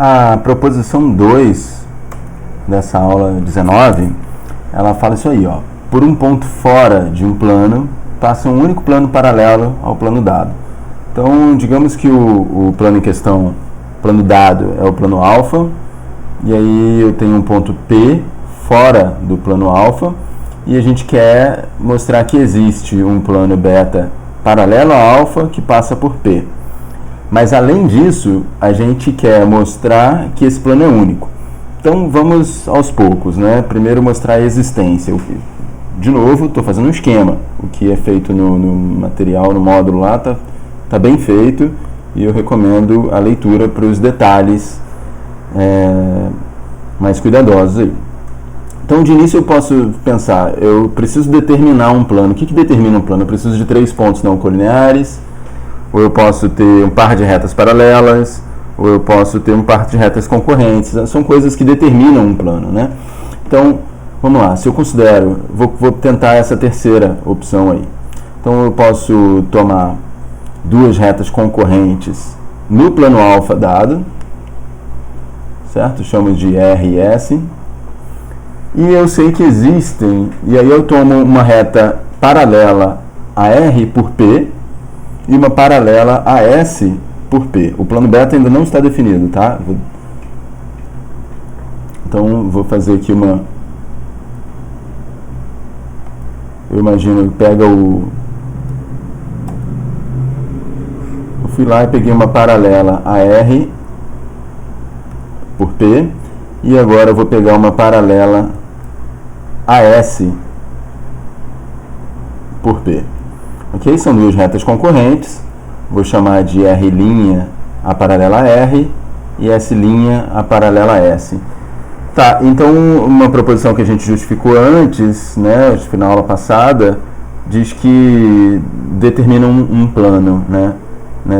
A proposição 2 dessa aula 19, ela fala isso aí, ó. Por um ponto fora de um plano, passa um único plano paralelo ao plano dado. Então, digamos que o plano em questão, o plano dado é o plano alfa, e aí eu tenho um ponto P fora do plano alfa, e a gente quer mostrar que existe um plano beta paralelo a alfa que passa por P. Mas além disso, a gente quer mostrar que esse plano é único. Então vamos aos poucos, né? Primeiro mostrar a existência. De novo, estou fazendo um esquema. O que é feito no material, no módulo lá, tá bem feito, e eu recomendo a leitura para os detalhes mais cuidadosos aí. Então, de início eu posso pensar, eu preciso determinar um plano. O que determina um plano? Eu preciso de 3 pontos não colineares, ou eu posso ter um par de retas paralelas, ou eu posso ter um par de retas concorrentes. São coisas que determinam um plano, né? Então, vamos lá. Se eu considero, vou tentar essa terceira opção aí. Então, eu posso tomar 2 retas concorrentes no plano alfa dado, certo? Chamo de R e S. E eu sei que existem, e aí eu tomo uma reta paralela a R por P e uma paralela a S por P. O plano beta ainda não está definido, tá? Então, vou fazer aqui uma... Eu imagino que pega eu fui lá e peguei uma paralela a R por P, e agora eu vou pegar uma paralela a S por P. Ok? São 2 retas concorrentes. Vou chamar de R' a paralela a R e S' a paralela a S. Tá, então uma proposição que a gente justificou antes, né, acho que na aula passada, diz que determina um plano, né?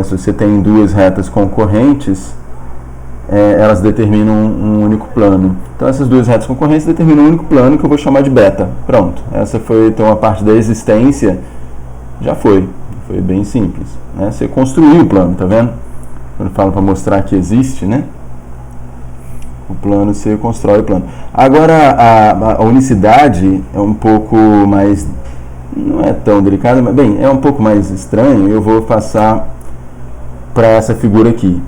Se você tem 2 retas concorrentes, elas determinam um único plano. Então essas 2 retas concorrentes determinam um único plano que eu vou chamar de beta. Pronto, essa foi então a parte da existência, já foi bem simples, né? Você construiu o plano, tá vendo? Quando eu falo para mostrar que existe, né? O plano, você constrói o plano. Agora a unicidade é um pouco mais, não é tão delicada, mas bem, é um pouco mais estranho. Eu vou passar para essa figura aqui,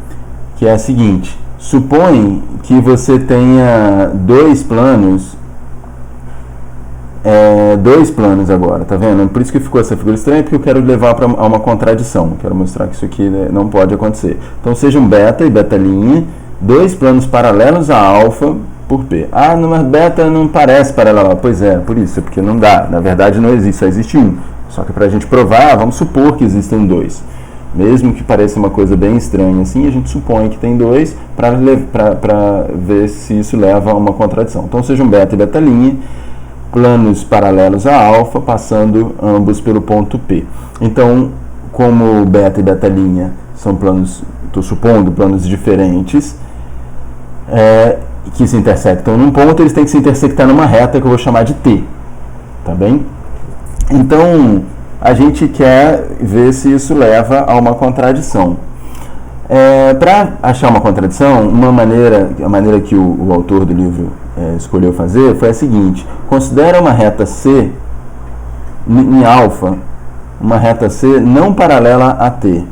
que é a seguinte: supõe que você tenha 2 planos, 2 planos agora, tá vendo? Por isso que ficou essa figura estranha, porque eu quero levar a uma contradição, quero mostrar que isso aqui não pode acontecer. Então seja um beta e beta', 2 planos paralelos a alfa por P. Ah, mas beta não parece paralelo. Pois é, por isso, porque não dá, na verdade não existe, só existe um. Só que para a gente provar, vamos supor que existem 2. Mesmo que pareça uma coisa bem estranha assim, a gente supõe que tem 2 para ver se isso leva a uma contradição. Então seja um beta e beta', planos paralelos a alfa, passando ambos pelo ponto P. Então, como beta e beta' são planos, estou supondo, planos diferentes, que se intersectam num ponto, eles têm que se intersectar numa reta que eu vou chamar de T. Tá bem? Então, a gente quer ver se isso leva a uma contradição. Para achar uma contradição, a maneira que o autor do livro escolheu fazer foi a seguinte: considera uma reta C em alfa, uma reta C não paralela a T,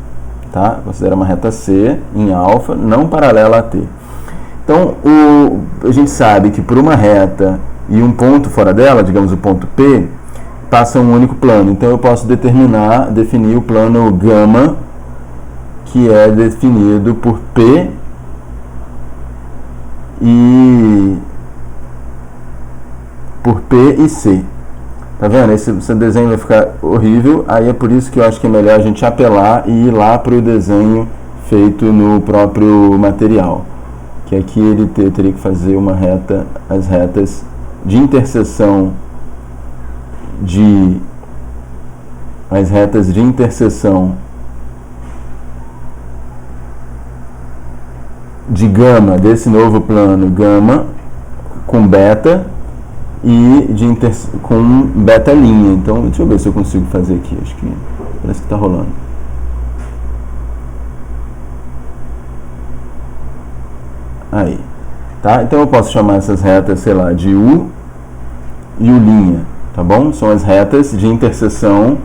tá? Considera uma reta C em alfa não paralela a T. Então, a gente sabe que por uma reta e um ponto fora dela, digamos o ponto P, passa um único plano. Então eu posso definir o plano gama, que é definido por P e C. Tá vendo? Esse desenho vai ficar horrível, aí é por isso que eu acho que é melhor a gente apelar e ir lá para o desenho feito no próprio material. Que aqui ele teria que fazer uma reta, as retas de interseção de gama, desse novo plano gama, com beta e com beta'. Então, deixa eu ver se eu consigo fazer aqui. Acho que parece que está rolando. aí. Tá? Então eu posso chamar essas retas, sei lá, de U e U', tá bom? São as retas de interseção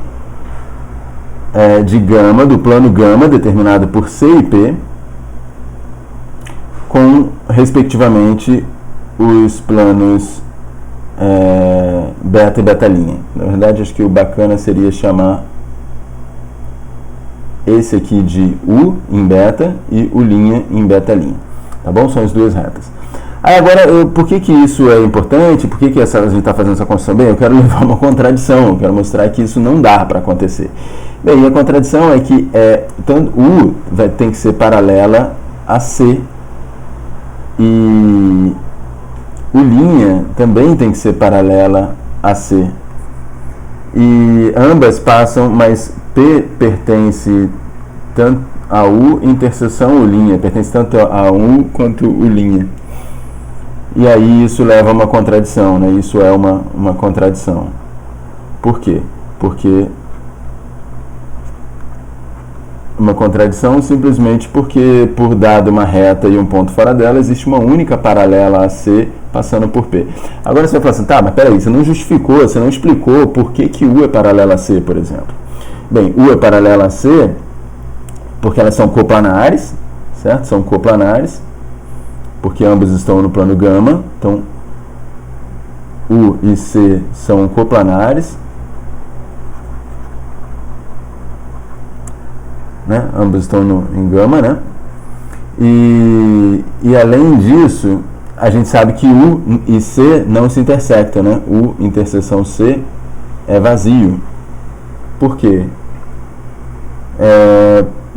de gama, do plano gama, determinado por C e P, com, respectivamente, os planos beta e beta'. Na verdade, acho que o bacana seria chamar esse aqui de U em beta e U' em beta'. Tá bom? São as duas retas. Aí agora, por que isso é importante? Por que a gente está fazendo essa construção? Bem, eu quero levar uma contradição, eu quero mostrar que isso não dá para acontecer. Bem, a contradição é que tanto U tem que ser paralela a C e U' também tem que ser paralela a C. E ambas passam, mas P pertence tanto a U interseção U', pertence tanto a U quanto U'. E aí isso leva a uma contradição, né? Isso é uma contradição. Por quê? Porque uma contradição simplesmente porque, por dado uma reta e um ponto fora dela, existe uma única paralela a C passando por P. Agora você vai falar assim, tá, mas peraí, você não justificou, você não explicou por que U é paralela a C, por exemplo. Bem, U é paralela a C porque elas são coplanares, certo? São coplanares, porque ambos estão no plano gama, então U e C são coplanares, né? Ambos estão em gama, né? E além disso, a gente sabe que U e C não se intersectam, né? U interseção C é vazio. Por quê?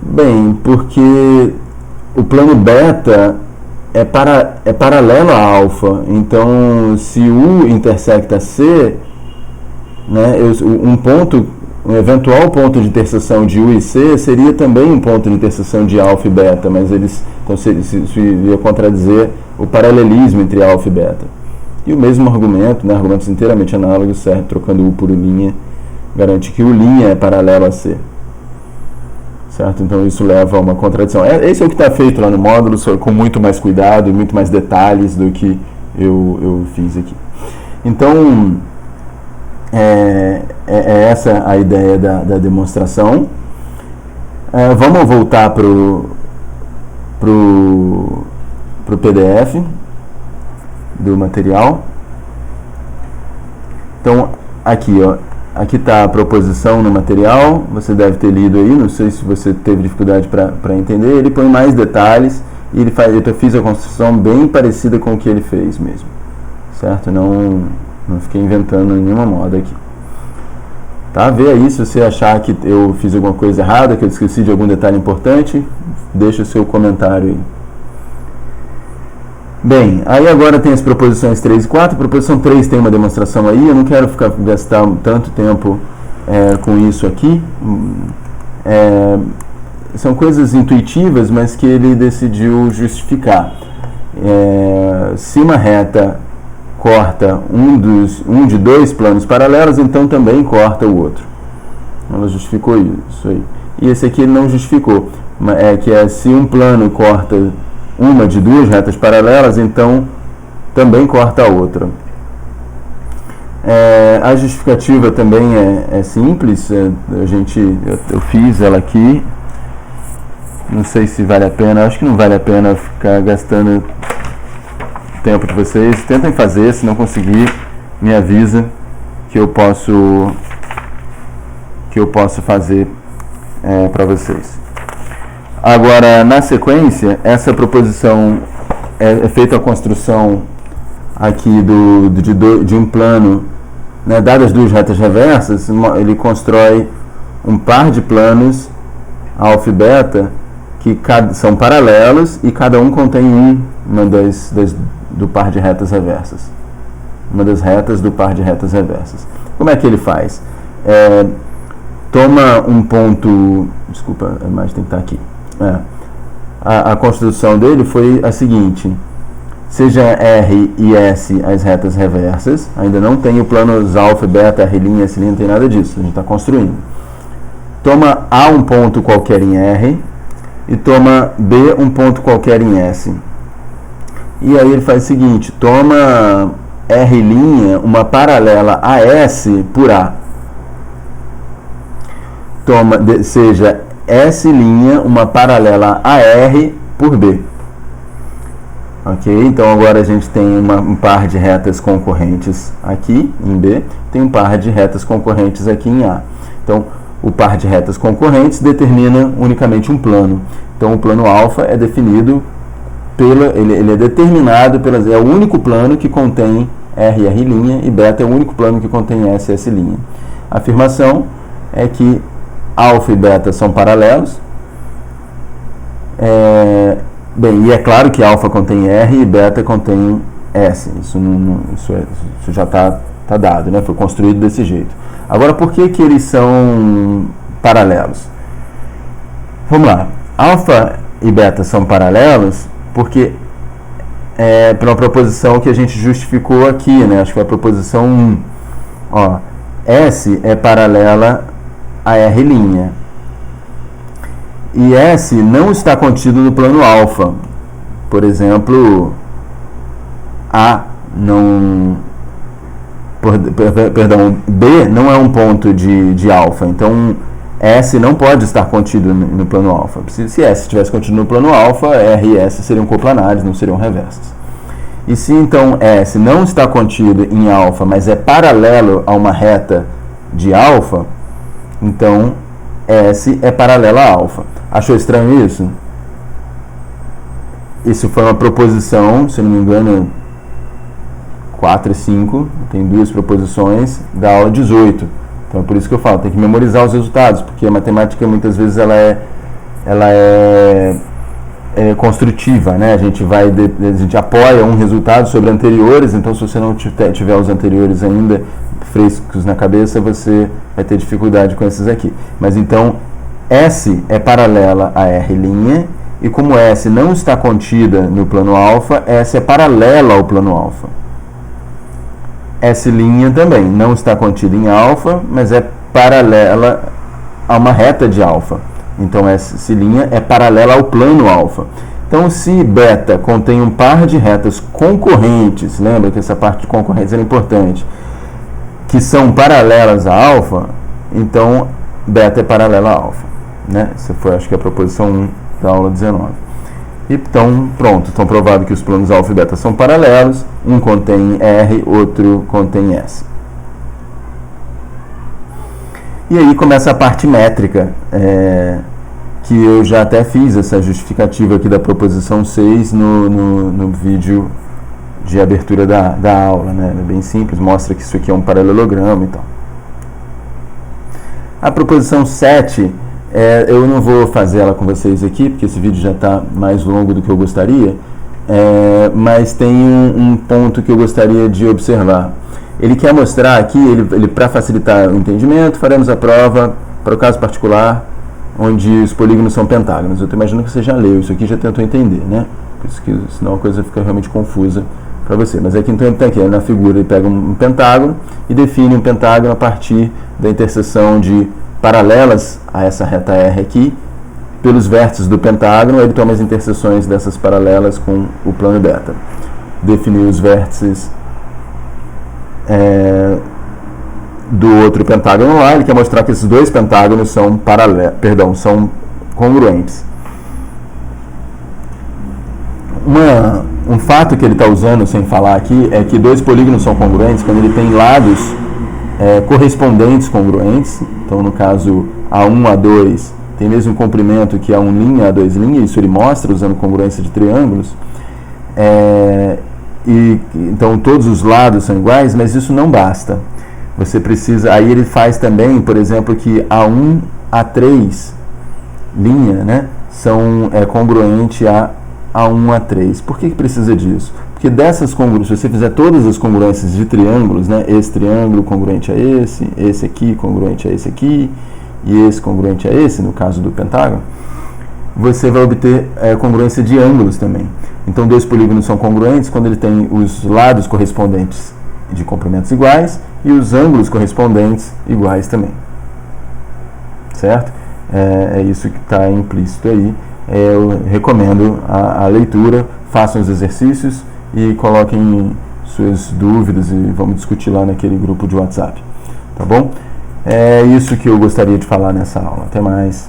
Bem, porque o plano beta é paralelo a alfa, então se U intersecta C, né, um eventual ponto de interseção de U e C seria também um ponto de interseção de alfa e beta, mas então isso iria contradizer o paralelismo entre alfa e beta. E o mesmo argumento, né, argumentos inteiramente análogos, certo? Trocando U por U', garante que U' é paralelo a C. Certo? Então isso leva a uma contradição. Esse é o que está feito lá no módulo, com muito mais cuidado e muito mais detalhes do que eu fiz aqui. Então, é essa a ideia da demonstração. Vamos voltar para o PDF do material. Então, aqui, ó. Aqui está a proposição no material, você deve ter lido aí, não sei se você teve dificuldade para entender. Ele põe mais detalhes e eu fiz a construção bem parecida com o que ele fez mesmo, certo? Não fiquei inventando nenhuma moda aqui. Tá? Vê aí, se você achar que eu fiz alguma coisa errada, que eu esqueci de algum detalhe importante, deixa o seu comentário aí. Bem, aí agora tem as proposições 3 e 4. A proposição 3 tem uma demonstração aí, eu não quero gastar tanto tempo com isso aqui. São coisas intuitivas, mas que ele decidiu justificar. Se uma reta corta um de dois planos paralelos, então também corta o outro. Ela justificou isso aí. E esse aqui ele não justificou, que se um plano corta uma de duas retas paralelas, então também corta a outra. A justificativa também é simples, eu fiz ela aqui, não sei se vale a pena, acho que não vale a pena ficar gastando tempo de vocês. Tentem fazer, se não conseguir, me avisa que eu posso fazer para vocês. Agora, na sequência, essa proposição é feita a construção aqui de um plano, né, dadas duas retas reversas, ele constrói um par de planos alfa e beta que são paralelos e cada um contém do par de retas reversas. Uma das retas do par de retas reversas. Como é que ele faz? Toma um ponto... Desculpa, a imagem tem que estar aqui. A construção dele foi a seguinte: seja R e S as retas reversas, ainda não tem o planos alfa, beta, R', S', não tem nada disso, a gente está construindo. Toma A um ponto qualquer em R e toma B um ponto qualquer em S. E aí ele faz o seguinte, toma R', uma paralela a S por A. Seja S', uma paralela a R por B. Ok? Então agora a gente tem um par de retas concorrentes aqui em B, tem um par de retas concorrentes aqui em A. Então o par de retas concorrentes determina unicamente um plano. Então o plano alfa é definido ele é determinado é o único plano que contém R e R', e beta é o único plano que contém S e S'. A afirmação é que alfa e beta são paralelos. Bem, e é claro que alfa contém R e beta contém S. Isso já está dado, né? Foi construído desse jeito. Agora, por que eles são paralelos? Vamos lá. Alfa e beta são paralelos porque pela proposição que a gente justificou aqui, né? Acho que foi a proposição 1. Ó, S é paralela a R'. E S não está contido no plano alfa. Por exemplo, A não... Perdão, B não é um ponto de alfa. Então, S não pode estar contido no plano alfa. Se S estivesse contido no plano alfa, R e S seriam coplanares, não seriam reversas. E se então S não está contido em alfa, mas é paralelo a uma reta de alfa, então S é paralela a alfa. Achou estranho isso? Isso foi uma proposição, se não me engano, 4 e 5, tem 2 proposições da aula 18. Então é por isso que eu falo, tem que memorizar os resultados, porque a matemática muitas vezes ela é construtiva, né? A gente apoia um resultado sobre anteriores, então se você não tiver os anteriores ainda frescos na cabeça, você vai ter dificuldade com esses aqui. Mas então S é paralela a R', e como S não está contida no plano alfa, S é paralela ao plano alfa. S' também não está contida em alfa, mas é paralela a uma reta de alfa. Então S' é paralela ao plano alfa. Então, se beta contém um par de retas concorrentes, lembra que essa parte de concorrentes é importante, que são paralelas a alfa, então beta é paralela a alfa. Né? Essa foi, acho que, a proposição 1 da aula 19. Então, pronto, estão provado que os planos alfa e beta são paralelos, um contém R, outro contém S. E aí começa a parte métrica, que eu já até fiz essa justificativa aqui da proposição 6 no vídeo de abertura da aula, né? É bem simples, mostra que isso aqui é um paralelogramo e tal. A proposição 7... eu não vou fazer ela com vocês aqui, porque esse vídeo já está mais longo do que eu gostaria, mas tem um ponto que eu gostaria de observar. Ele quer mostrar aqui, para facilitar o entendimento, faremos a prova para o caso particular, onde os polígonos são pentágonos. Eu estou imaginando que você já leu isso aqui, já tentou entender, né? Por isso que, senão a coisa fica realmente confusa para você. Mas aqui então ele está aqui, na figura ele pega um pentágono e define um pentágono a partir da interseção de paralelas a essa reta R aqui, pelos vértices do pentágono, ele toma as interseções dessas paralelas com o plano beta. Definir os vértices do outro pentágono lá, ele quer mostrar que esses dois pentágonos são são congruentes. Um fato que ele está usando, sem falar aqui, é que dois polígonos são congruentes quando ele tem lados correspondentes congruentes. Então, no caso A1, A2 tem o mesmo comprimento que A1', A2', isso ele mostra usando congruência de triângulos. Então, todos os lados são iguais, mas isso não basta. Você precisa... Aí ele faz também, por exemplo, que A1, A3 linha, né, é congruente a A1, A3. Por que precisa disso? Porque dessas congruências, se você fizer todas as congruências de triângulos, né, esse triângulo congruente a esse aqui congruente a esse aqui, e esse congruente a esse, no caso do pentágono, você vai obter congruência de ângulos também. Então, dois polígonos são congruentes quando ele tem os lados correspondentes de comprimentos iguais e os ângulos correspondentes iguais também. Certo? É isso que está implícito aí. Eu recomendo a leitura, façam os exercícios e coloquem suas dúvidas e vamos discutir lá naquele grupo de WhatsApp, tá bom? É isso que eu gostaria de falar nessa aula. Até mais!